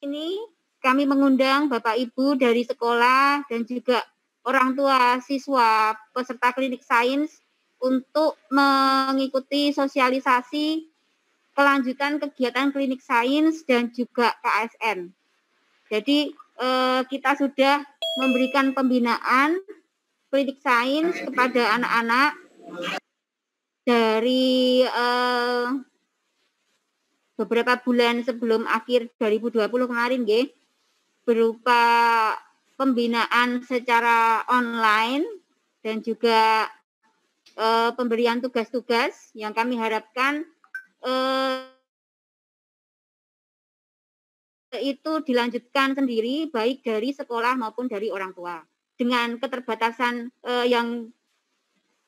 Ini kami mengundang Bapak Ibu dari sekolah dan juga orang tua siswa peserta klinik sains untuk mengikuti sosialisasi kelanjutan kegiatan klinik sains dan juga KSN. Jadi kita sudah memberikan pembinaan klinik sains kepada anak-anak dari beberapa bulan sebelum akhir 2020 kemarin, nggih, berupa pembinaan secara online dan juga pemberian tugas-tugas yang kami harapkan itu dilanjutkan sendiri baik dari sekolah maupun dari orang tua. Dengan keterbatasan yang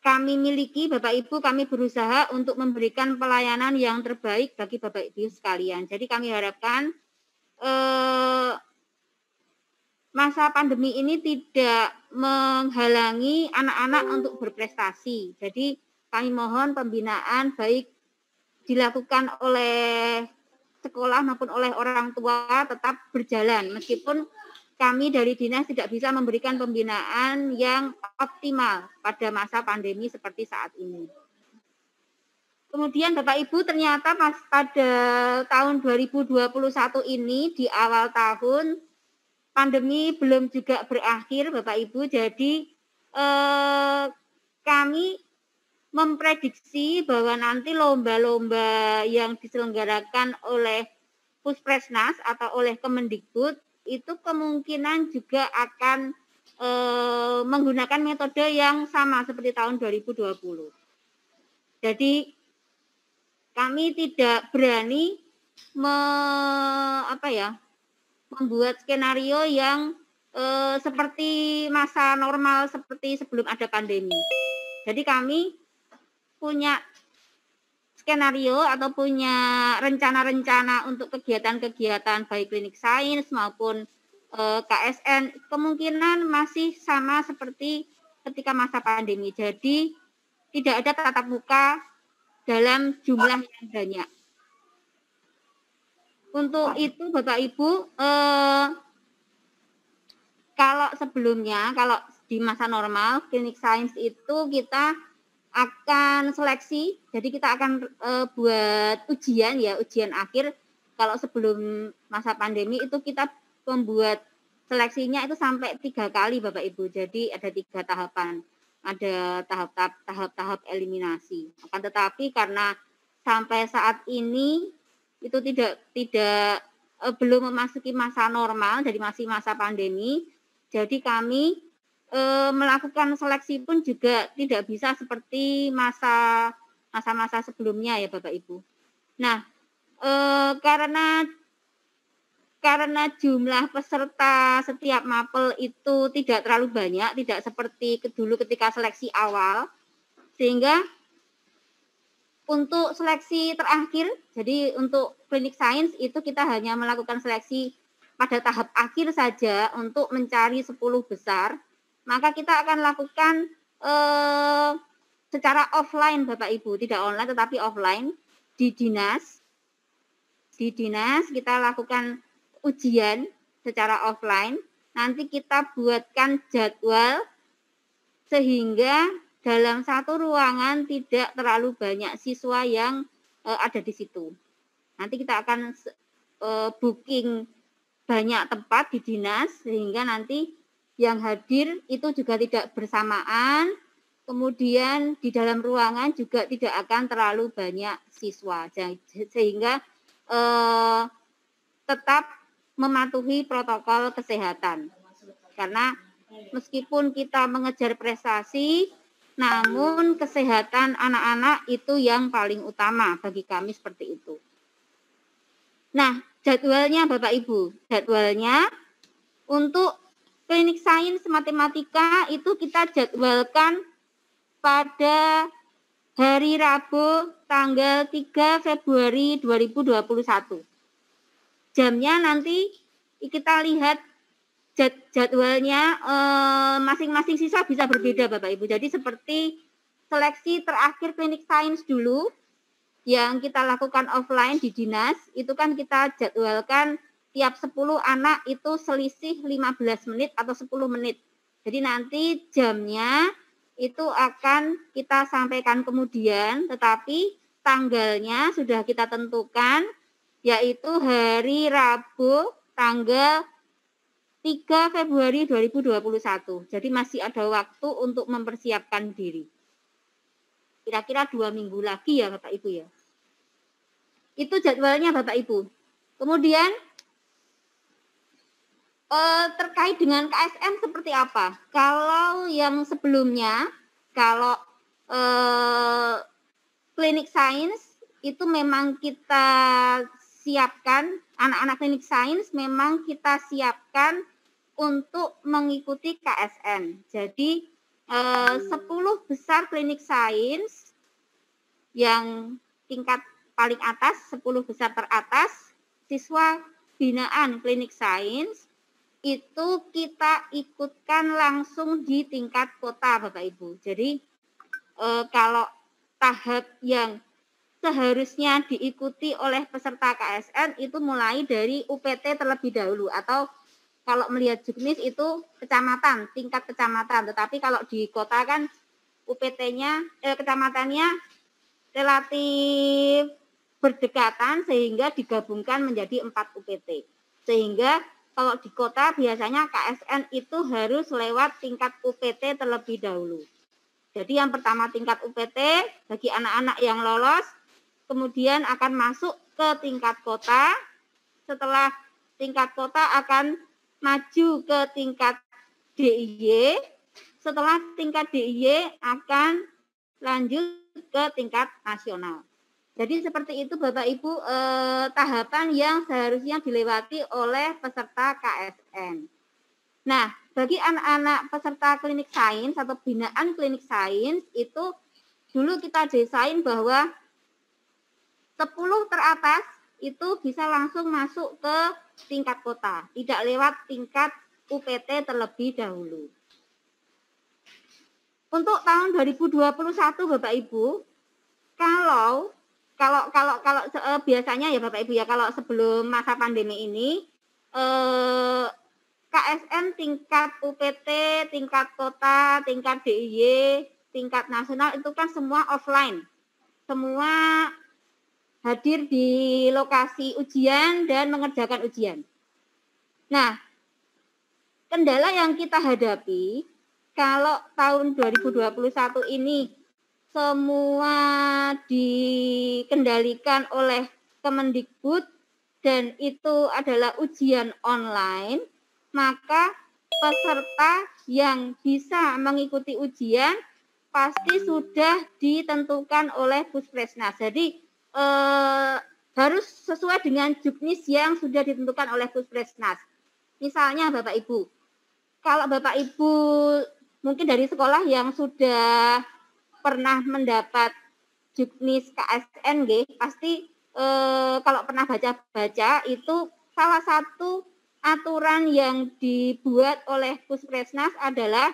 kami miliki, Bapak Ibu, kami berusaha untuk memberikan pelayanan yang terbaik bagi Bapak Ibu sekalian. Jadi kami harapkan masa pandemi ini tidak menghalangi anak-anak untuk berprestasi. Jadi kami mohon pembinaan baik dilakukan oleh sekolah maupun oleh orang tua tetap berjalan, meskipun kami dari dinas tidak bisa memberikan pembinaan yang optimal pada masa pandemi seperti saat ini. Kemudian Bapak Ibu, ternyata pada tahun 2021 ini di awal tahun pandemi belum juga berakhir Bapak Ibu, jadi kami memprediksi bahwa nanti lomba-lomba yang diselenggarakan oleh Puspresnas atau oleh Kemendikbud itu kemungkinan juga akan menggunakan metode yang sama seperti tahun 2020. Jadi kami tidak berani membuat skenario yang seperti masa normal seperti sebelum ada pandemi. Jadi kami punya skenario atau punya rencana-rencana untuk kegiatan-kegiatan baik klinik sains maupun KSN kemungkinan masih sama seperti ketika masa pandemi. Jadi tidak ada tatap muka dalam jumlah yang banyak. Untuk itu Bapak Ibu, kalau sebelumnya, kalau di masa normal klinik sains itu kita akan seleksi, jadi kita akan buat ujian akhir. Kalau sebelum masa pandemi itu kita membuat seleksinya itu sampai 3 kali Bapak Ibu, jadi ada 3 tahapan, ada tahap-tahap eliminasi. Akan tetapi karena sampai saat ini itu belum memasuki masa normal, jadi masih masa pandemi, jadi kami melakukan seleksi pun juga tidak bisa seperti masa-masa sebelumnya ya Bapak Ibu. Nah, karena jumlah peserta setiap mapel itu tidak terlalu banyak, tidak seperti dulu ketika seleksi awal, sehingga untuk seleksi terakhir, jadi untuk klinik sains itu kita hanya melakukan seleksi pada tahap akhir saja untuk mencari 10 besar. Maka kita akan lakukan secara offline Bapak Ibu, tidak online tetapi offline di dinas. Di dinas kita lakukan ujian secara offline, nanti kita buatkan jadwal sehingga dalam satu ruangan tidak terlalu banyak siswa yang ada di situ. Nanti kita akan booking banyak tempat di dinas sehingga nanti yang hadir itu juga tidak bersamaan, kemudian di dalam ruangan juga tidak akan terlalu banyak siswa, sehingga tetap mematuhi protokol kesehatan. Karena meskipun kita mengejar prestasi, namun kesehatan anak-anak itu yang paling utama bagi kami seperti itu. Nah, jadwalnya Bapak Ibu, jadwalnya untuk klinik sains matematika itu kita jadwalkan pada hari Rabu tanggal 3 Februari 2021. Jamnya nanti kita lihat jadwalnya masing-masing siswa bisa berbeda Bapak Ibu. Jadi seperti seleksi terakhir klinik sains dulu yang kita lakukan offline di dinas, itu kan kita jadwalkan tiap 10 anak itu selisih 15 menit atau 10 menit. Jadi nanti jamnya itu akan kita sampaikan kemudian, tetapi tanggalnya sudah kita tentukan, yaitu hari Rabu tanggal 3 Februari 2021. Jadi masih ada waktu untuk mempersiapkan diri. Kira-kira 2 minggu lagi ya Bapak Ibu ya. Itu jadwalnya Bapak Ibu. Kemudian terkait dengan KSN seperti apa? Kalau yang sebelumnya, kalau klinik sains itu memang kita siapkan, anak-anak klinik sains memang kita siapkan untuk mengikuti KSN. Jadi 10 besar klinik sains yang tingkat paling atas, 10 besar teratas, siswa binaan klinik sains itu kita ikutkan langsung di tingkat kota Bapak Ibu. Jadi kalau tahap yang seharusnya diikuti oleh peserta KSN itu mulai dari UPT terlebih dahulu, atau kalau melihat juknis itu kecamatan, tingkat kecamatan. Tetapi kalau di kota kan UPT-nya, kecamatannya relatif berdekatan sehingga digabungkan menjadi 4 UPT. Sehingga kalau di kota biasanya KSN itu harus lewat tingkat UPT terlebih dahulu. Jadi yang pertama tingkat UPT bagi anak-anak yang lolos, kemudian akan masuk ke tingkat kota. Setelah tingkat kota akan maju ke tingkat DIY. Setelah tingkat DIY akan lanjut ke tingkat nasional. Jadi seperti itu Bapak Ibu tahapan yang seharusnya dilewati oleh peserta KSN. Nah, bagi anak-anak peserta klinik sains atau binaan klinik sains itu dulu kita desain bahwa 10 teratas itu bisa langsung masuk ke tingkat kota, tidak lewat tingkat UPT terlebih dahulu. Untuk tahun 2021 Bapak Ibu, kalau biasanya ya Bapak Ibu ya, kalau sebelum masa pandemi ini KSN tingkat UPT, tingkat kota, tingkat DIY, tingkat nasional itu kan semua offline. Semua hadir di lokasi ujian dan mengerjakan ujian. Nah, kendala yang kita hadapi kalau tahun 2021 ini semua dikendalikan oleh Kemendikbud dan itu adalah ujian online, maka peserta yang bisa mengikuti ujian pasti sudah ditentukan oleh Puskesmas. Jadi harus sesuai dengan juknis yang sudah ditentukan oleh Puskesmas. Misalnya Bapak Ibu, kalau Bapak Ibu mungkin dari sekolah yang sudah pernah mendapat juknis KSN, pasti kalau pernah baca-baca itu salah satu aturan yang dibuat oleh Puskesmas adalah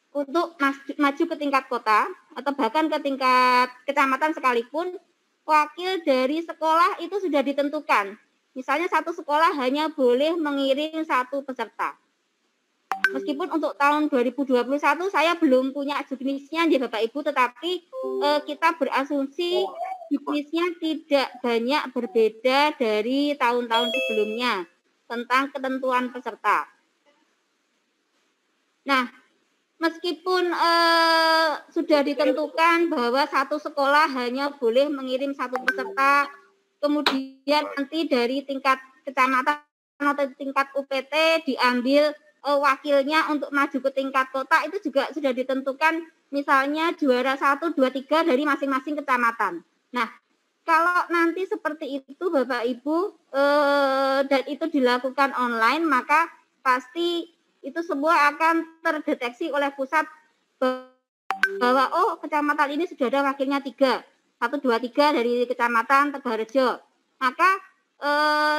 untuk maju ke tingkat kota atau bahkan ke tingkat kecamatan sekalipun, wakil dari sekolah itu sudah ditentukan. Misalnya satu sekolah hanya boleh mengirim 1 peserta. Meskipun untuk tahun 2021 saya belum punya juknisnya ya Bapak Ibu, tetapi kita berasumsi juknisnya tidak banyak berbeda dari tahun-tahun sebelumnya tentang ketentuan peserta. Nah, meskipun sudah ditentukan bahwa satu sekolah hanya boleh mengirim 1 peserta, kemudian nanti dari tingkat kecamatan atau tingkat UPT diambil wakilnya untuk maju ke tingkat kota, itu juga sudah ditentukan misalnya juara 1, 2, 3 dari masing-masing kecamatan. Nah, kalau nanti seperti itu Bapak Ibu dan itu dilakukan online, maka pasti itu semua akan terdeteksi oleh pusat bahwa oh kecamatan ini sudah ada wakilnya 3, 1, 2, 3 dari kecamatan Tegalrejo. Maka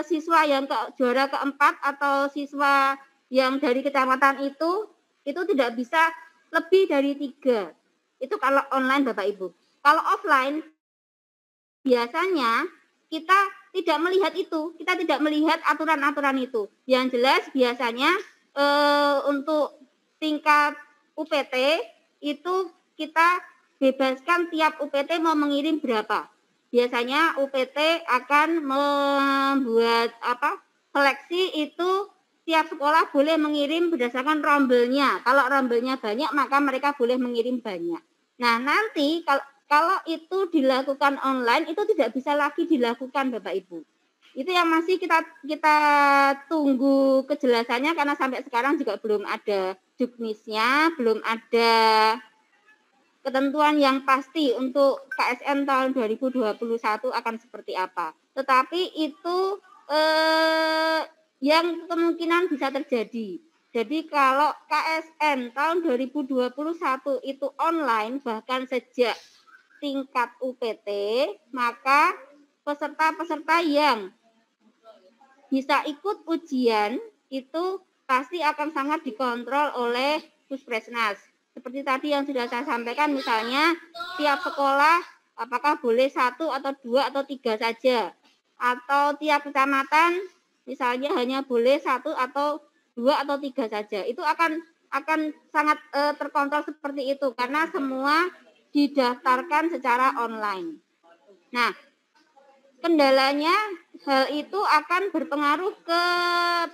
siswa yang juara keempat atau siswa yang dari kecamatan itu tidak bisa lebih dari 3. Itu kalau online Bapak Ibu. Kalau offline biasanya kita tidak melihat itu, kita tidak melihat aturan-aturan itu. Yang jelas biasanya untuk tingkat UPT itu kita bebaskan tiap UPT mau mengirim berapa. Biasanya UPT akan membuat seleksi itu tiap sekolah boleh mengirim berdasarkan rombelnya. Kalau rombelnya banyak maka mereka boleh mengirim banyak. Nah, nanti kalau itu dilakukan online itu tidak bisa lagi dilakukan Bapak Ibu. Itu yang masih kita tunggu kejelasannya karena sampai sekarang juga belum ada juknisnya, belum ada ketentuan yang pasti untuk KSN tahun 2021 akan seperti apa. Tetapi itu yang kemungkinan bisa terjadi. Jadi kalau KSN tahun 2021 itu online bahkan sejak tingkat UPT, maka peserta-peserta yang bisa ikut ujian itu pasti akan sangat dikontrol oleh Puspresnas. Seperti tadi yang sudah saya sampaikan, misalnya tiap sekolah apakah boleh 1 atau 2 atau 3 saja, atau tiap kecamatan misalnya hanya boleh 1 atau 2 atau 3 saja. Itu akan sangat terkontrol seperti itu karena semua didaftarkan secara online. Nah, kendalanya hal itu akan berpengaruh ke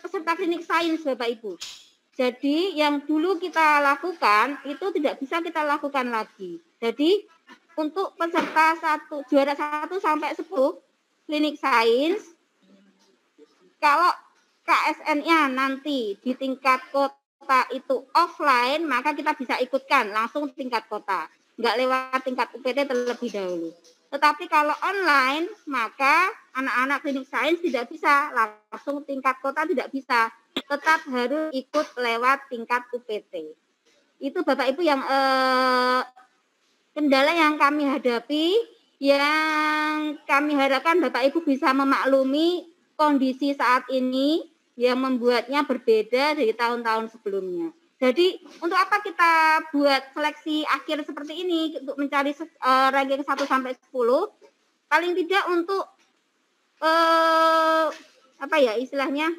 peserta klinik sains Bapak Ibu. Jadi yang dulu kita lakukan itu tidak bisa kita lakukan lagi. Jadi untuk peserta juara 1 sampai 10 klinik sains, kalau KSN-nya nanti di tingkat kota itu offline, maka kita bisa ikutkan langsung tingkat kota. Nggak lewat tingkat UPT terlebih dahulu. Tetapi kalau online, maka anak-anak klinik sains tidak bisa, langsung tingkat kota tidak bisa. Tetap harus ikut lewat tingkat UPT. Itu Bapak Ibu yang kendala yang kami hadapi, yang kami harapkan Bapak Ibu bisa memaklumi kondisi saat ini yang membuatnya berbeda dari tahun-tahun sebelumnya. Jadi untuk apa kita buat seleksi akhir seperti ini untuk mencari ranking 1 sampai 10? Paling tidak untuk istilahnya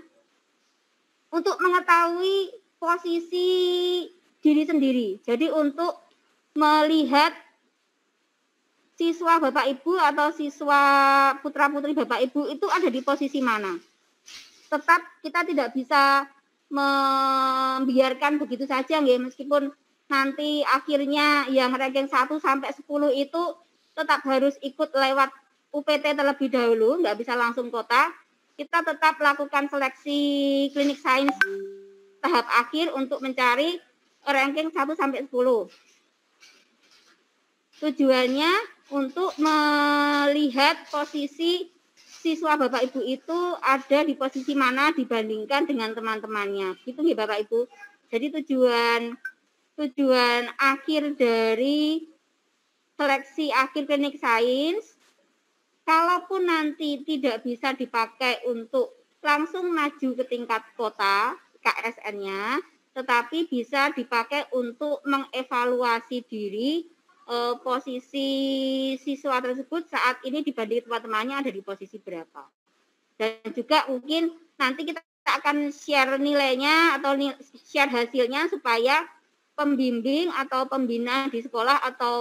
untuk mengetahui posisi diri sendiri. Jadi untuk melihat siswa Bapak Ibu atau siswa putra-putri Bapak Ibu itu ada di posisi mana. Tetap kita tidak bisa membiarkan begitu saja nggih, meskipun nanti akhirnya yang ranking 1 sampai 10 itu tetap harus ikut lewat UPT terlebih dahulu, nggak bisa langsung kota. Kita tetap lakukan seleksi klinik sains tahap akhir untuk mencari ranking 1 sampai 10. Tujuannya untuk melihat posisi siswa Bapak Ibu itu ada di posisi mana dibandingkan dengan teman-temannya. Gitu nggih Bapak Ibu. Jadi tujuan akhir dari seleksi akhir klinik sains, kalaupun nanti tidak bisa dipakai untuk langsung maju ke tingkat kota KSN-nya, tetapi bisa dipakai untuk mengevaluasi diri posisi siswa tersebut saat ini dibanding teman-temannya ada di posisi berapa. Dan juga mungkin nanti kita akan share nilainya atau share hasilnya supaya pembimbing atau pembina di sekolah atau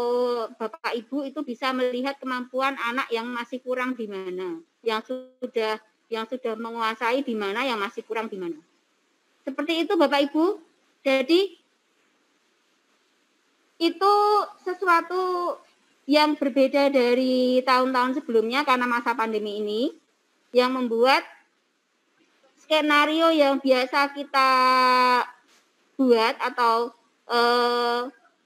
Bapak Ibu itu bisa melihat kemampuan anak yang masih kurang di mana, yang sudah menguasai di mana, yang masih kurang di mana. Seperti itu Bapak Ibu. Jadi itu sesuatu yang berbeda dari tahun-tahun sebelumnya karena masa pandemi ini yang membuat skenario yang biasa kita buat atau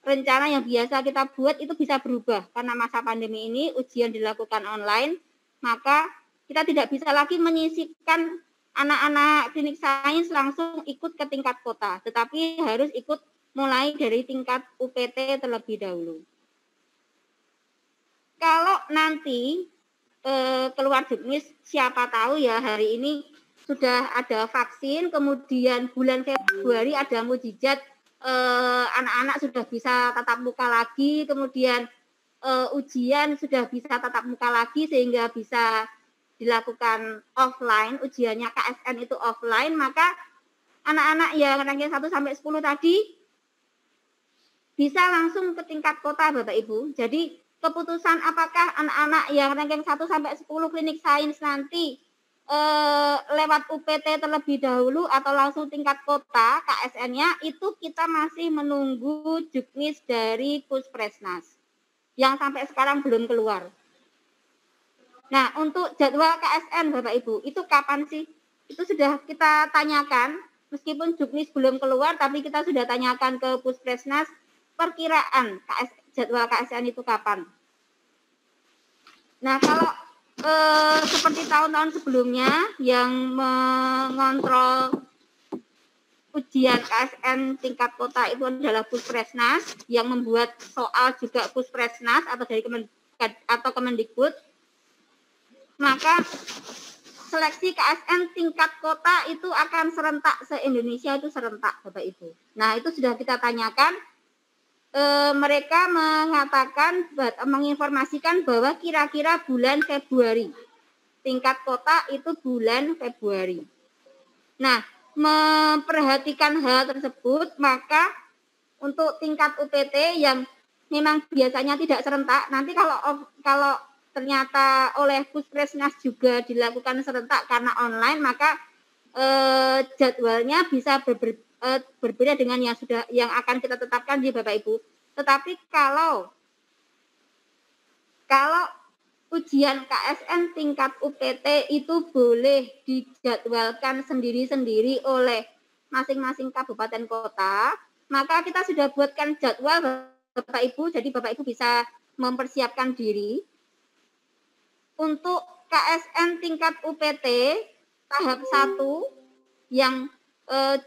rencana yang biasa kita buat itu bisa berubah karena masa pandemi ini ujian dilakukan online, maka kita tidak bisa lagi menyisipkan anak-anak klinik sains langsung ikut ke tingkat kota, tetapi harus ikut mulai dari tingkat UPT terlebih dahulu. Kalau nanti keluar juknis, siapa tahu ya hari ini sudah ada vaksin, kemudian bulan Februari ada mukjizat anak-anak sudah bisa tatap muka lagi, kemudian ujian sudah bisa tatap muka lagi sehingga bisa dilakukan offline, ujiannya KSN itu offline, maka anak-anak yang ranking 1 sampai 10 tadi bisa langsung ke tingkat kota Bapak Ibu. Jadi keputusan apakah anak-anak yang ranking 1 sampai 10 klinik sains nanti lewat UPT terlebih dahulu atau langsung tingkat kota KSN-nya, itu kita masih menunggu juknis dari Puspresnas yang sampai sekarang belum keluar. Nah, untuk jadwal KSN Bapak Ibu, itu kapan sih? Itu sudah kita tanyakan, meskipun juknis belum keluar, tapi kita sudah tanyakan ke Puspresnas, perkiraan jadwal KSN itu kapan. Nah, kalau seperti tahun-tahun sebelumnya yang mengontrol ujian KSN tingkat kota itu adalah Puspresnas, yang membuat soal juga Puspresnas atau dari Kemendikbud, maka seleksi KSN tingkat kota itu akan serentak se-Indonesia, itu serentak Bapak Ibu. Nah, itu sudah kita tanyakan. Mereka mengatakan, menginformasikan bahwa kira-kira bulan Februari. Tingkat kota itu bulan Februari. Nah, memperhatikan hal tersebut, maka untuk tingkat UPT yang memang biasanya tidak serentak, nanti kalau ternyata oleh Puspresnas juga dilakukan serentak karena online, maka jadwalnya bisa berbeda dengan yang akan kita tetapkan di Bapak Ibu. Tetapi kalau ujian KSN tingkat UPT itu boleh dijadwalkan sendiri-sendiri oleh masing-masing kabupaten kota, maka kita sudah buatkan jadwal Bapak Ibu, jadi Bapak Ibu bisa mempersiapkan diri untuk KSN tingkat UPT tahap 1 yang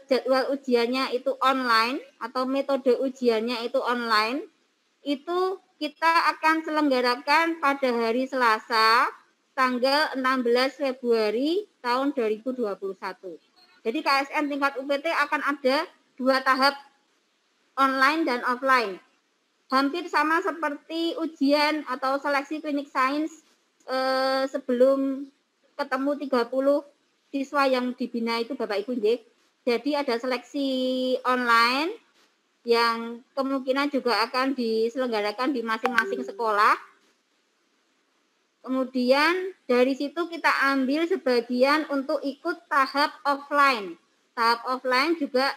jadwal ujiannya itu online atau metode ujiannya itu online, itu kita akan selenggarakan pada hari Selasa tanggal 16 Februari tahun 2021. Jadi KSN tingkat UPT akan ada 2 tahap, online dan offline. Hampir sama seperti ujian atau seleksi klinik sains sebelum ketemu 30 siswa yang dibina itu Bapak Ibu nggih. Jadi ada seleksi online yang kemungkinan juga akan diselenggarakan di masing-masing sekolah. Kemudian dari situ kita ambil sebagian untuk ikut tahap offline. Tahap offline juga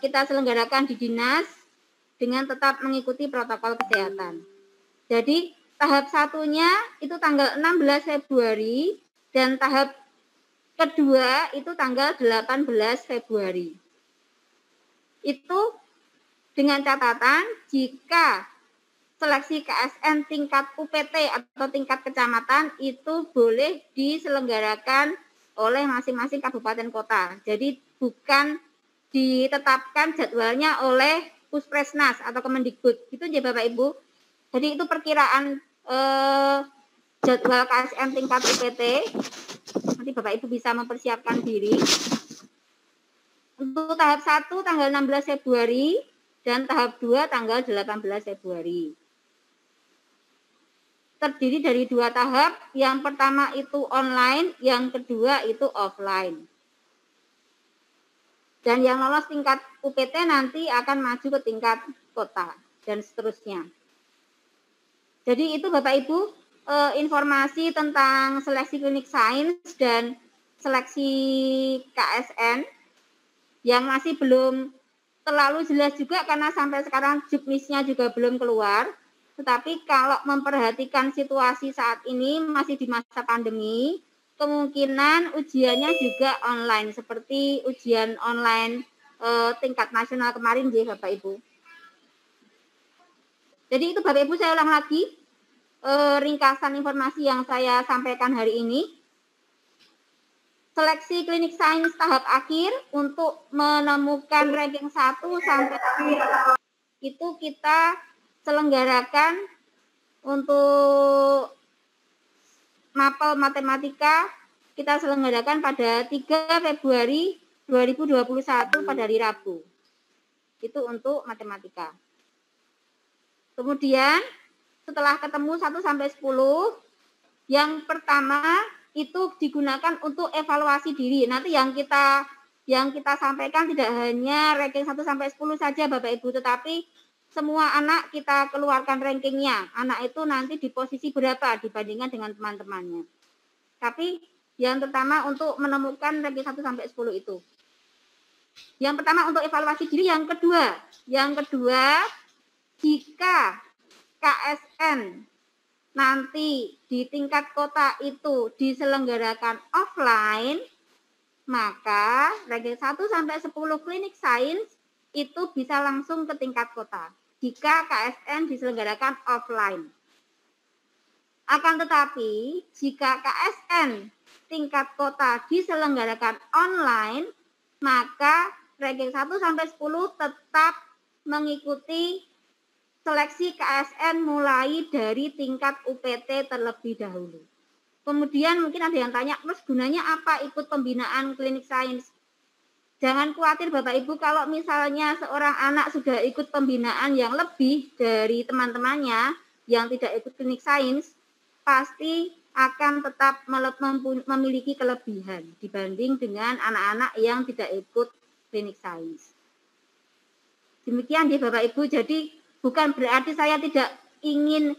kita selenggarakan di dinas dengan tetap mengikuti protokol kesehatan. Jadi tahap satunya itu tanggal 16 Februari dan tahap kedua itu tanggal 18 Februari. Itu dengan catatan jika seleksi KSN tingkat UPT atau tingkat kecamatan itu boleh diselenggarakan oleh masing-masing kabupaten kota. Jadi bukan ditetapkan jadwalnya oleh Puspresnas atau Kemendikbud. Itu ya Bapak Ibu. Jadi itu perkiraan jadwal KSN tingkat UPT. Nanti Bapak Ibu bisa mempersiapkan diri. Untuk tahap 1 tanggal 16 Februari dan tahap 2 tanggal 18 Februari. Terdiri dari 2 tahap, yang pertama itu online, yang kedua itu offline. Dan yang lolos tingkat UPT nanti akan maju ke tingkat kota dan seterusnya. Jadi itu Bapak Ibu informasi tentang seleksi klinik sains dan seleksi KSN yang masih belum terlalu jelas juga karena sampai sekarang juknisnya juga belum keluar. Tetapi kalau memperhatikan situasi saat ini masih di masa pandemi, kemungkinan ujiannya juga online seperti ujian online tingkat nasional kemarin ya Bapak Ibu. Jadi itu Bapak Ibu saya ulang lagi ringkasan informasi yang saya sampaikan hari ini. Seleksi klinik sains tahap akhir untuk menemukan ranking 1 sampai itu kita selenggarakan untuk mapel matematika kita selenggarakan pada 3 Februari 2021 pada hari Rabu. Itu untuk matematika. Kemudian setelah ketemu 1 sampai 10, Yang pertama itu digunakan untuk evaluasi diri. Nanti yang kita sampaikan tidak hanya ranking 1 sampai 10 saja Bapak Ibu, tetapi semua anak kita keluarkan rankingnya. Anak itu nanti di posisi berapa dibandingkan dengan teman-temannya. Tapi yang pertama untuk menemukan ranking 1 sampai 10 itu. Yang pertama untuk evaluasi diri, yang kedua jika KSN nanti di tingkat kota itu diselenggarakan offline, maka ranking 1 sampai 10 klinik sains itu bisa langsung ke tingkat kota jika KSN diselenggarakan offline. Akan tetapi jika KSN tingkat kota diselenggarakan online, maka ranking 1 sampai 10 tetap mengikuti seleksi KSN mulai dari tingkat UPT terlebih dahulu. Kemudian mungkin ada yang tanya, terus gunanya apa ikut pembinaan klinik sains? Jangan khawatir Bapak Ibu, kalau misalnya seorang anak sudah ikut pembinaan yang lebih dari teman-temannya yang tidak ikut klinik sains, pasti akan tetap memiliki kelebihan dibanding dengan anak-anak yang tidak ikut klinik sains. Demikian ya Bapak Ibu, jadi bukan berarti saya tidak ingin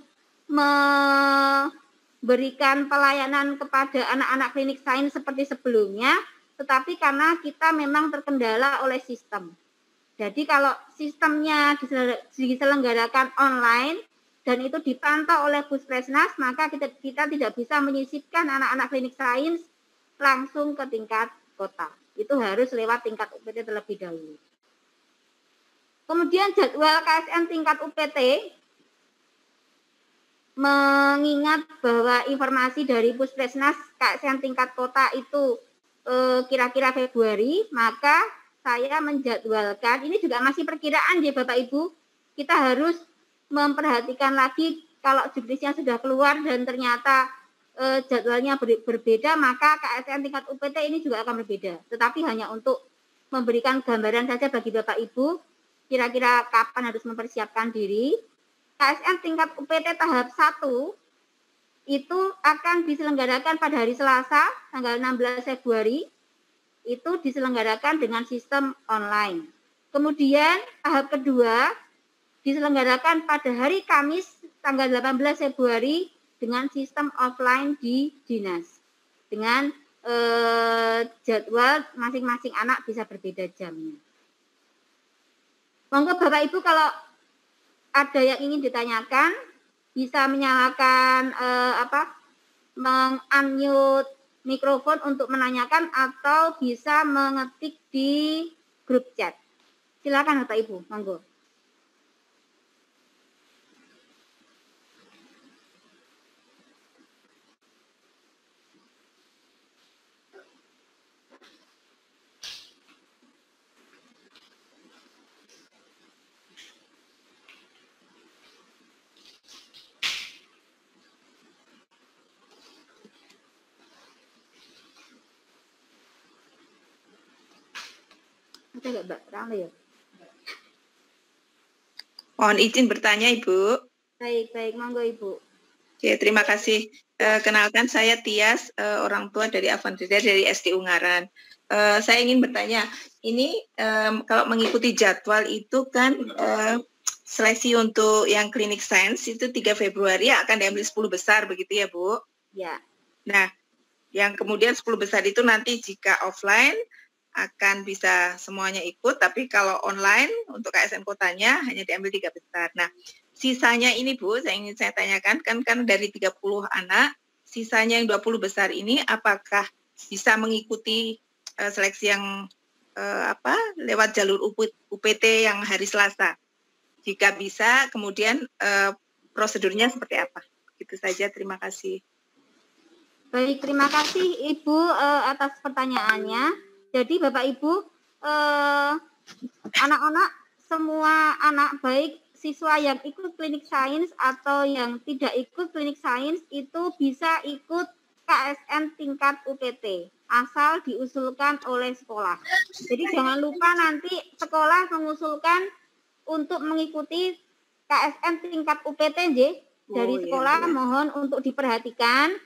memberikan pelayanan kepada anak-anak klinik sains seperti sebelumnya, tetapi karena kita memang terkendala oleh sistem. Jadi kalau sistemnya diselenggarakan online dan itu dipantau oleh Puskesmas, maka kita tidak bisa menyisipkan anak-anak klinik sains langsung ke tingkat kota. Itu harus lewat tingkat UPT terlebih dahulu. Kemudian jadwal KSN tingkat UPT, mengingat bahwa informasi dari Puskesmas KSN tingkat kota itu kira-kira Februari, maka saya menjadwalkan, ini juga masih perkiraan ya Bapak Ibu, kita harus memperhatikan lagi kalau juknisnya sudah keluar dan ternyata jadwalnya berbeda, maka KSN tingkat UPT ini juga akan berbeda. Tetapi hanya untuk memberikan gambaran saja bagi Bapak Ibu, kira-kira kapan harus mempersiapkan diri. KSN tingkat UPT tahap 1 itu akan diselenggarakan pada hari Selasa, tanggal 16 Februari, itu diselenggarakan dengan sistem online. Kemudian tahap kedua diselenggarakan pada hari Kamis tanggal 18 Februari dengan sistem offline di dinas. Dengan jadwal masing-masing anak bisa berbeda jamnya. Monggo Bapak Ibu kalau ada yang ingin ditanyakan bisa menyalakan meng-unmute mikrofon untuk menanyakan atau bisa mengetik di grup chat. Silakan Bapak Ibu, monggo. Ada nggak Mbak? Rame ya? Mohon izin bertanya, Ibu. Baik, monggo Ibu. Oke, terima kasih. Kenalkan saya Tias, orang tua dari Avantida dari SD Ungaran. Saya ingin bertanya, ini kalau mengikuti jadwal itu kan seleksi untuk yang klinik sains itu 3 Februari akan diambil 10 besar begitu ya, Bu? Ya. Nah, yang kemudian 10 besar itu nanti jika offline akan bisa semuanya ikut, tapi kalau online untuk KSN kotanya hanya diambil 3 besar. Nah, sisanya ini Bu, saya ingin saya tanyakan, kan dari 30 anak, sisanya yang 20 besar ini apakah bisa mengikuti seleksi yang lewat jalur UPT yang hari Selasa? Jika bisa, kemudian prosedurnya seperti apa? Itu saja, terima kasih. Baik, terima kasih Ibu atas pertanyaannya. Jadi Bapak Ibu, anak-anak, semua anak baik siswa yang ikut klinik sains atau yang tidak ikut klinik sains itu bisa ikut KSN tingkat UPT, asal diusulkan oleh sekolah. Jadi jangan lupa nanti sekolah mengusulkan untuk mengikuti KSN tingkat UPT, dari sekolah mohon untuk diperhatikan.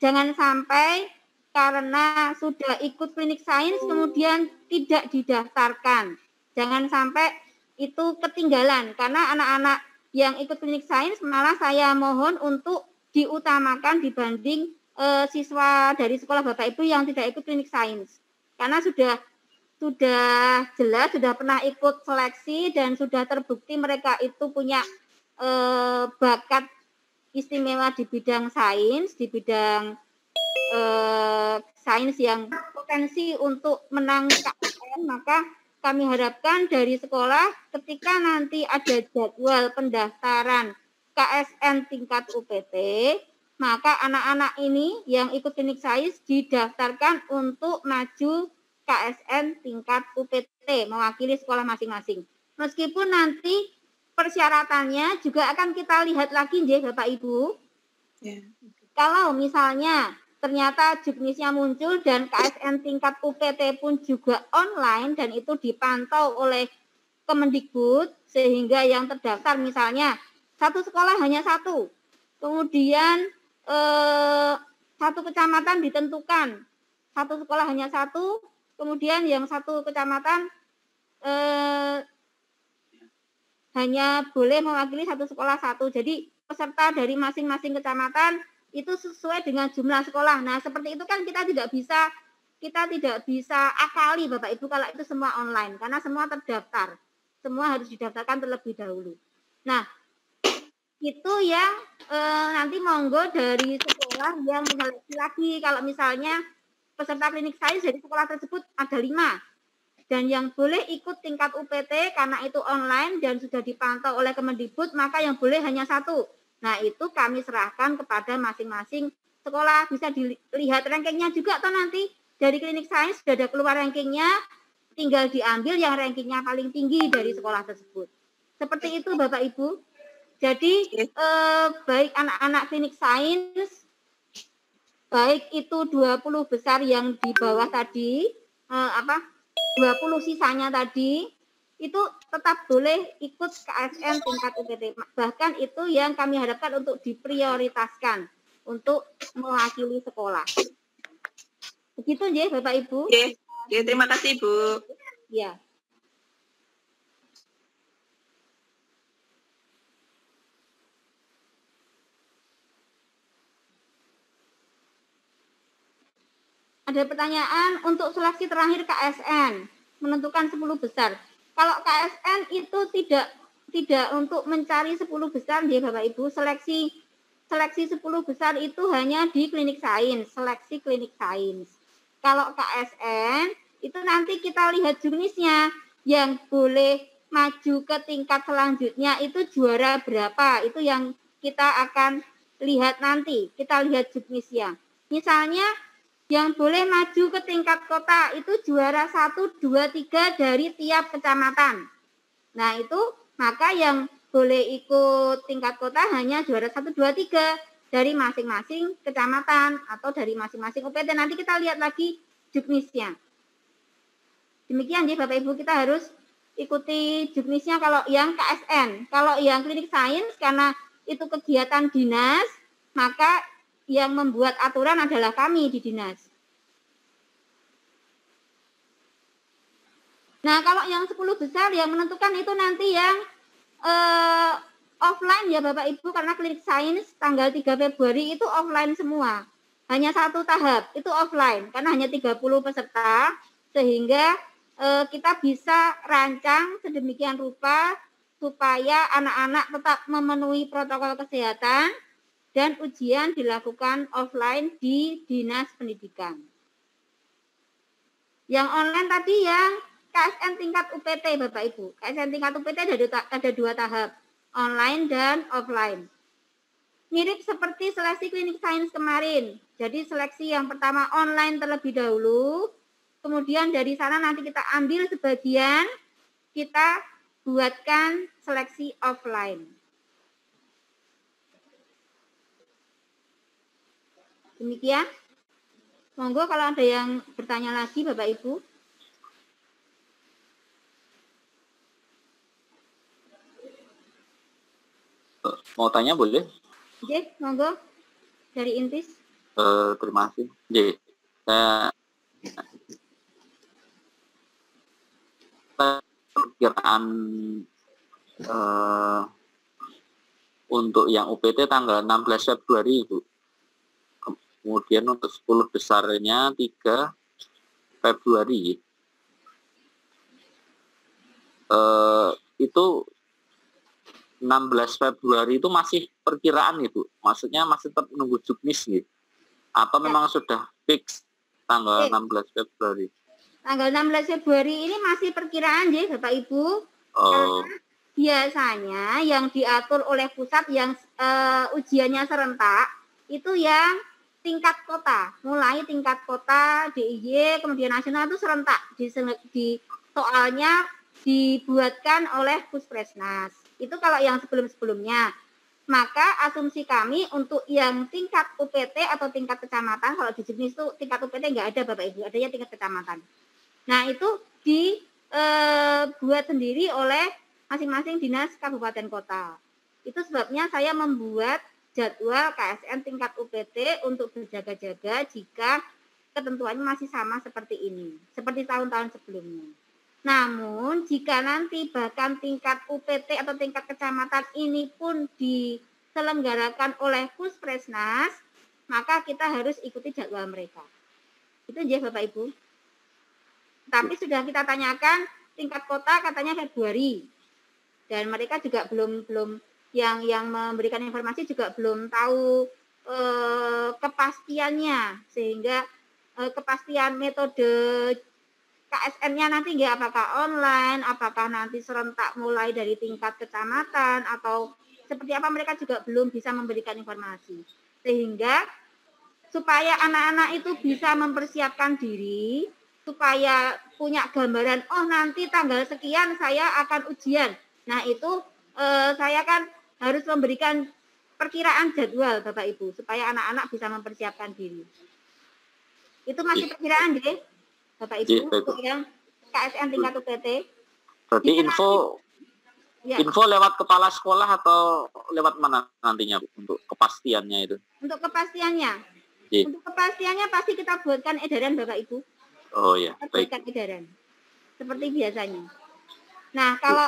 Jangan sampai karena sudah ikut klinik sains kemudian tidak didaftarkan. Jangan sampai itu ketinggalan, karena anak-anak yang ikut klinik sains malah saya mohon untuk diutamakan dibanding siswa dari sekolah Bapak Ibu yang tidak ikut klinik sains. Karena sudah jelas, sudah pernah ikut seleksi dan sudah terbukti mereka itu punya bakat istimewa di bidang sains, di bidang sains yang potensi untuk menang KSN, maka kami harapkan dari sekolah ketika nanti ada jadwal pendaftaran KSN tingkat UPT, maka anak-anak ini yang ikut klinik sains didaftarkan untuk maju KSN tingkat UPT mewakili sekolah masing-masing. Meskipun nanti persyaratannya juga akan kita lihat lagi, Bapak Ibu. Yeah. Kalau misalnya ternyata juknisnya muncul dan KSN tingkat UPT pun juga online dan itu dipantau oleh Kemendikbud, sehingga yang terdaftar misalnya satu sekolah hanya satu, kemudian satu kecamatan ditentukan, satu sekolah hanya satu, kemudian yang satu kecamatan hanya boleh mewakili satu sekolah satu. Jadi peserta dari masing-masing kecamatan itu sesuai dengan jumlah sekolah. Nah, seperti itu kan kita tidak bisa akali Bapak Ibu kalau itu semua online, karena semua terdaftar. Semua harus didaftarkan terlebih dahulu. Nah, itu yang nanti monggo dari sekolah yang menyeleksi lagi. Kalau misalnya peserta klinik sains dari sekolah tersebut ada 5. Dan yang boleh ikut tingkat UPT karena itu online dan sudah dipantau oleh Kemendikbud, maka yang boleh hanya 1. Nah, itu kami serahkan kepada masing-masing sekolah. Bisa dilihat rankingnya juga atau nanti dari klinik sains sudah ada keluar rankingnya, tinggal diambil yang rankingnya paling tinggi dari sekolah tersebut. Seperti itu Bapak Ibu. Jadi baik anak-anak klinik sains, baik itu 20 besar yang di bawah tadi, 20 sisanya tadi, itu tetap boleh ikut KSN tingkat UPT. Bahkan itu yang kami harapkan untuk diprioritaskan untuk mewakili sekolah. Begitu ya Bapak Ibu. Oke, terima kasih Bu. Ya. Ada pertanyaan untuk seleksi terakhir KSN, menentukan 10 besar. Kalau KSN itu tidak untuk mencari 10 besar ya Bapak Ibu, seleksi 10 besar itu hanya di klinik sains, seleksi klinik sains. Kalau KSN itu nanti kita lihat juknisnya, yang boleh maju ke tingkat selanjutnya itu juara berapa, itu yang kita akan lihat nanti, kita lihat juknisnya. Misalnya yang boleh maju ke tingkat kota itu juara 1, 2, 3 dari tiap kecamatan. Nah itu maka yang boleh ikut tingkat kota hanya juara 1, 2, 3 dari masing-masing kecamatan atau dari masing-masing UPT. Nanti kita lihat lagi juknisnya. Demikian ya Bapak Ibu, kita harus ikuti juknisnya kalau yang KSN. Kalau yang klinik sains karena itu kegiatan dinas, maka yang membuat aturan adalah kami di dinas. Nah, kalau yang 10 besar yang menentukan itu nanti yang offline ya Bapak Ibu, karena klinik sains tanggal 3 Februari itu offline semua. Hanya 1 tahap, itu offline, karena hanya 30 peserta, sehingga kita bisa rancang sedemikian rupa supaya anak-anak tetap memenuhi protokol kesehatan, dan ujian dilakukan offline di Dinas Pendidikan. Yang online tadi yang KSN tingkat UPT Bapak Ibu. KSN tingkat UPT ada 2 tahap, online dan offline. Mirip seperti seleksi klinik sains kemarin. Jadi seleksi yang pertama online terlebih dahulu, kemudian dari sana nanti kita ambil sebagian, kita buatkan seleksi offline. Demikian. Monggo kalau ada yang bertanya lagi Bapak Ibu. Mau tanya boleh? Oke, monggo dari Intis. Terima kasih. Jadi, perkiraan untuk yang UPT tanggal 16 Februari, Ibu. Kemudian untuk 10 besarnya 3 Februari. Itu 16 Februari itu masih perkiraan, Ibu. Maksudnya masih tetap menunggu juknis gitu. Atau memang sudah fix tanggal 16 Februari? Tanggal 16 Februari ini masih perkiraan ya Bapak Ibu. Karena biasanya yang diatur oleh pusat yang ujiannya serentak itu yang tingkat kota, mulai tingkat kota, DIY, kemudian nasional itu serentak. Di soalnya dibuatkan oleh Puspresnas. Itu kalau yang sebelum-sebelumnya. Maka asumsi kami untuk yang tingkat UPT atau tingkat kecamatan, kalau di jenis itu tingkat UPT nggak ada Bapak Ibu, adanya tingkat kecamatan. Nah itu dibuat sendiri oleh masing-masing dinas kabupaten kota. Itu sebabnya saya membuat jadwal KSN tingkat UPT untuk berjaga-jaga jika ketentuannya masih sama seperti ini, seperti tahun-tahun sebelumnya. Namun jika nanti bahkan tingkat UPT atau tingkat kecamatan ini pun diselenggarakan oleh Puspresnas, maka kita harus ikuti jadwal mereka. Itu aja Bapak Ibu. Tapi sudah kita tanyakan tingkat kota katanya Februari. Dan mereka juga belum yang memberikan informasi juga belum tahu kepastiannya, sehingga kepastian metode KSN-nya nanti nggak apakah online, apakah nanti serentak mulai dari tingkat kecamatan atau seperti apa, mereka juga belum bisa memberikan informasi. Sehingga supaya anak-anak itu bisa mempersiapkan diri, supaya punya gambaran, oh nanti tanggal sekian saya akan ujian. Nah itu saya kan harus memberikan perkiraan jadwal Bapak Ibu, supaya anak-anak bisa mempersiapkan diri. Itu masih perkiraan deh. Bapak Ibu, untuk yang KSN tingkat UPT. Berarti info lewat kepala sekolah atau lewat mana nantinya Bu, untuk kepastiannya itu? Untuk kepastiannya? Untuk kepastiannya pasti kita buatkan edaran Bapak Ibu. Oh ya, baik. Buatkan edaran. Seperti biasanya. Nah, kalau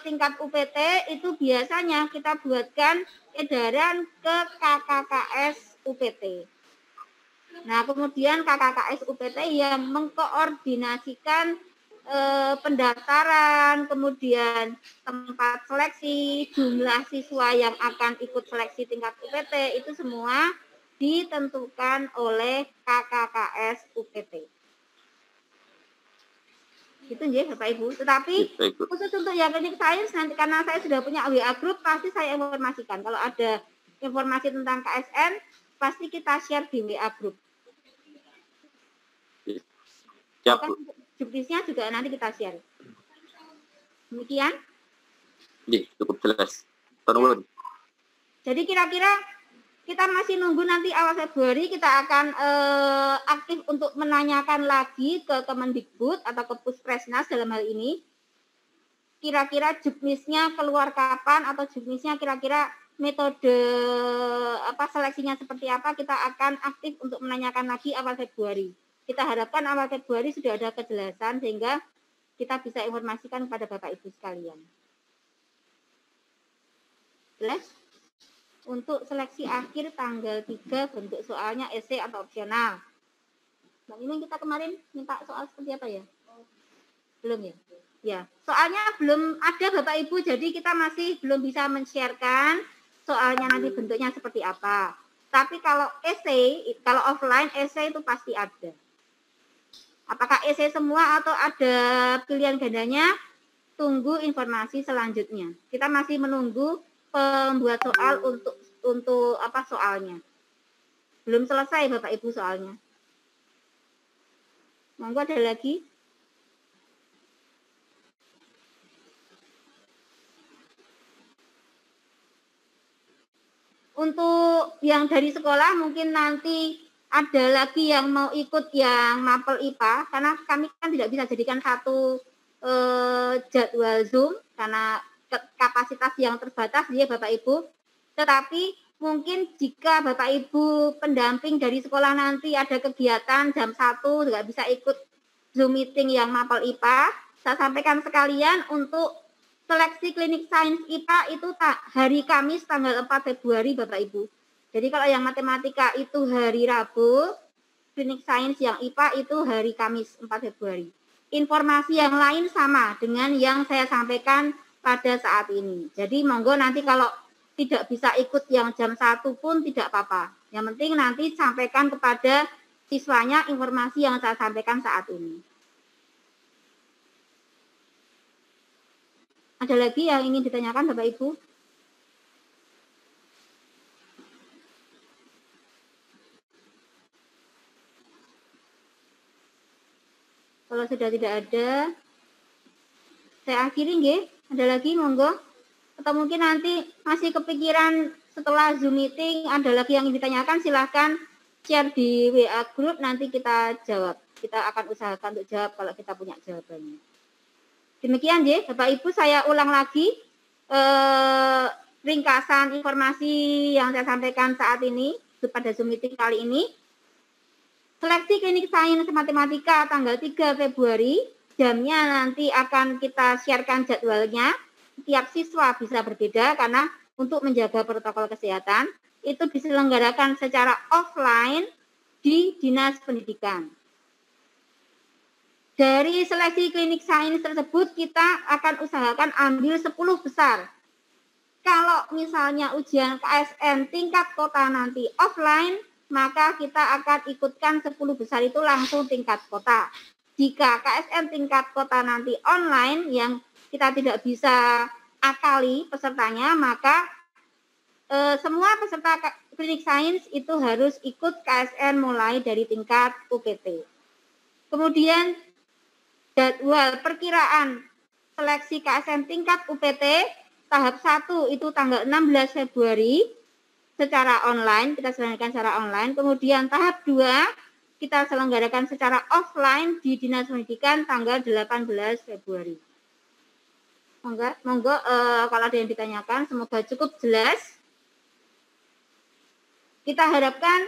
tingkat UPT itu biasanya kita buatkan edaran ke KKKS UPT. Nah, kemudian KKKS UPT yang mengkoordinasikan pendaftaran, kemudian tempat seleksi, jumlah siswa yang akan ikut seleksi tingkat UPT, itu semua ditentukan oleh KKKS UPT. Itu ya Bapak Ibu. Tetapi khusus untuk yang klinik sains, nanti karena saya sudah punya WA group, pasti saya informasikan. Kalau ada informasi tentang KSN, pasti kita share di WA group. Juknisnya juga nanti kita share. Demikian. Cukup jelas. Terus. Jadi kira-kira kita masih nunggu nanti awal Februari, kita akan aktif untuk menanyakan lagi ke Kemendikbud atau ke Puspresnas dalam hal ini. Kira-kira juknisnya keluar kapan atau juknisnya kira-kira metode seleksinya seperti apa, kita akan aktif untuk menanyakan lagi awal Februari. Kita harapkan awal Februari sudah ada kejelasan sehingga kita bisa informasikan kepada Bapak Ibu sekalian. Jelas? Untuk seleksi akhir tanggal 3 bentuk soalnya esai atau opsional. Mbak Nining, kita kemarin minta soal seperti apa ya? Belum ya? Ya, soalnya belum ada Bapak Ibu, jadi kita masih belum bisa men-sharekan soalnya nanti bentuknya seperti apa. Tapi kalau esai, kalau offline esai itu pasti ada. Apakah esai semua atau ada pilihan gandanya? Tunggu informasi selanjutnya. Kita masih menunggu pembuat soal untuk apa soalnya. Belum selesai Bapak Ibu soalnya. Monggo ada lagi? Untuk yang dari sekolah mungkin nanti ada lagi yang mau ikut yang mapel IPA, karena kami kan tidak bisa jadikan satu jadwal Zoom karena kapasitas yang terbatas ya Bapak Ibu. Tetapi mungkin jika Bapak Ibu pendamping dari sekolah nanti ada kegiatan jam 1 nggak bisa ikut Zoom meeting yang mapel IPA, saya sampaikan sekalian untuk seleksi klinik sains IPA itu hari Kamis tanggal 4 Februari Bapak Ibu. Jadi kalau yang matematika itu hari Rabu, klinik sains yang IPA itu hari Kamis 4 Februari. Informasi yang lain sama dengan yang saya sampaikan pada saat ini. Jadi monggo nanti kalau tidak bisa ikut yang jam 1 pun tidak apa-apa. Yang penting nanti sampaikan kepada siswanya informasi yang saya sampaikan saat ini. Ada lagi yang ingin ditanyakan Bapak Ibu? Kalau sudah tidak ada, saya akhiri nggih. Ada lagi monggo? Atau mungkin nanti masih kepikiran setelah Zoom meeting ada lagi yang ingin ditanyakan, silahkan share di WA group, nanti kita jawab. Kita akan usahakan untuk jawab kalau kita punya jawabannya. Demikian ya, Bapak Ibu, saya ulang lagi ringkasan informasi yang saya sampaikan saat ini pada Zoom meeting kali ini. Seleksi klinik sains matematika tanggal 3 Februari, jamnya nanti akan kita sharekan jadwalnya. Setiap siswa bisa berbeda karena untuk menjaga protokol kesehatan itu diselenggarakan secara offline di Dinas Pendidikan. Dari seleksi klinik sains tersebut kita akan usahakan ambil 10 besar. Kalau misalnya ujian KSN tingkat kota nanti offline, maka kita akan ikutkan 10 besar itu langsung tingkat kota. Jika KSN tingkat kota nanti online yang kita tidak bisa akali pesertanya, maka semua peserta klinik sains itu harus ikut KSN mulai dari tingkat UPT. Kemudian jadwal perkiraan seleksi KSN tingkat UPT tahap 1 itu tanggal 16 Februari secara online, kita selenggarakan secara online. Kemudian tahap 2 kita selenggarakan secara offline di Dinas Pendidikan tanggal 18 Februari. Monggo kalau ada yang ditanyakan, semoga cukup jelas. Kita harapkan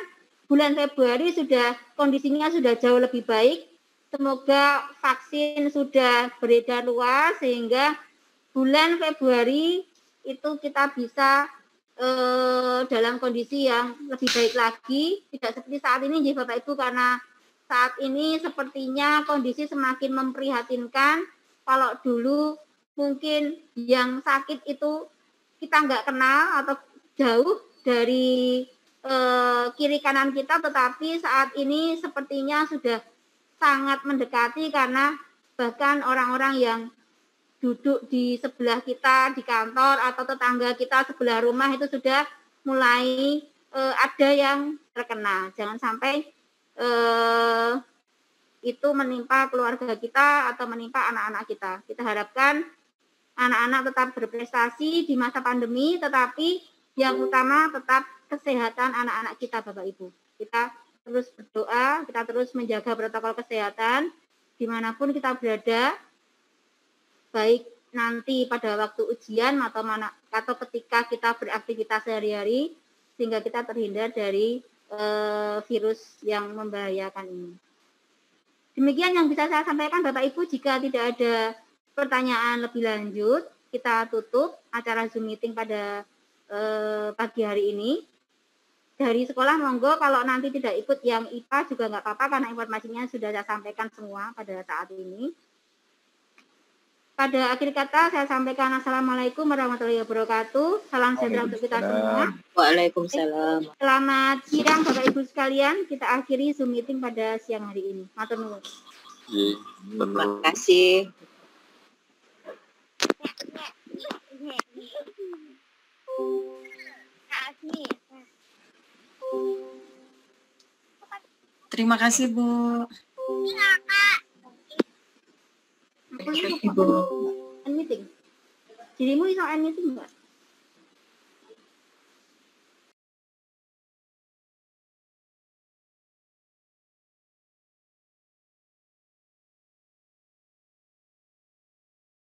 bulan Februari sudah kondisinya sudah jauh lebih baik. Semoga vaksin sudah beredar luas sehingga bulan Februari itu kita bisa dalam kondisi yang lebih baik lagi. Tidak seperti saat ini ya Bapak Ibu, karena saat ini sepertinya kondisi semakin memprihatinkan. Kalau dulu mungkin yang sakit itu kita nggak kenal atau jauh dari kiri kanan kita, tetapi saat ini sepertinya sudah sangat mendekati karena bahkan orang-orang yang duduk di sebelah kita di kantor atau tetangga kita sebelah rumah itu sudah mulai ada yang terkena. Jangan sampai itu menimpa keluarga kita atau menimpa anak-anak kita. Kita harapkan anak-anak tetap berprestasi di masa pandemi, tetapi yang utama tetap kesehatan anak-anak kita, Bapak Ibu. Kita terus berdoa, kita terus menjaga protokol kesehatan dimanapun kita berada, baik nanti pada waktu ujian atau ketika kita beraktivitas sehari-hari, sehingga kita terhindar dari virus yang membahayakan ini. Demikian yang bisa saya sampaikan Bapak Ibu. Jika tidak ada pertanyaan lebih lanjut, kita tutup acara Zoom meeting pada pagi hari ini. Dari sekolah monggo kalau nanti tidak ikut yang IPA juga nggak apa-apa karena informasinya sudah saya sampaikan semua pada saat ini. Pada akhir kata saya sampaikan Assalamualaikum warahmatullahi wabarakatuh. Salam sejahtera untuk kita semua. Waalaikumsalam. Selamat siang Bapak Ibu sekalian. Kita akhiri Zoom meeting pada siang hari ini. Matur nuwun. Terima kasih. Terima kasih, Bu. Ibu. End meeting. Dirimu iso end meeting enggak?